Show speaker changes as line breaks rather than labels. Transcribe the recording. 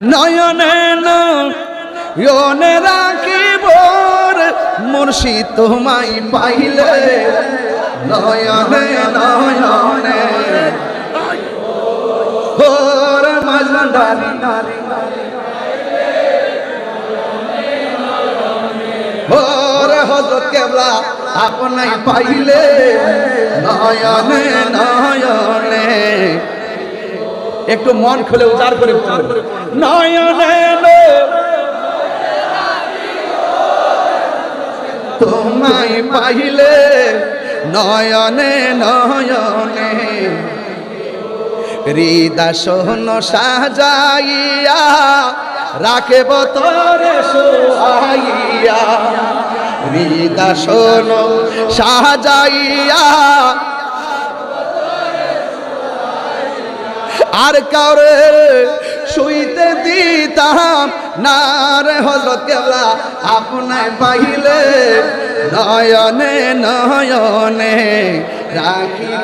নয়নে নয়নে রাখিব মুর্শিদ তোমায় পাইলে নয়নে নয়নে ওর মাজদারি ওর হযরত কেবলা আপনাই পাইলে নয়নে নয়নে একটু মন খুলে উজাড় করে নয়নে তোমায় পাইলে নয়নে নয়নে হৃদয় সোহন সাজাইয়া রাখব তোরে সোহাইয়া হৃদয় সোহন সাজাইয়া আর কাউরে শুইতে দিতাম না রে হযরত কেবলা আপনায় পাইলে নয়নে নয়নে রাখিব।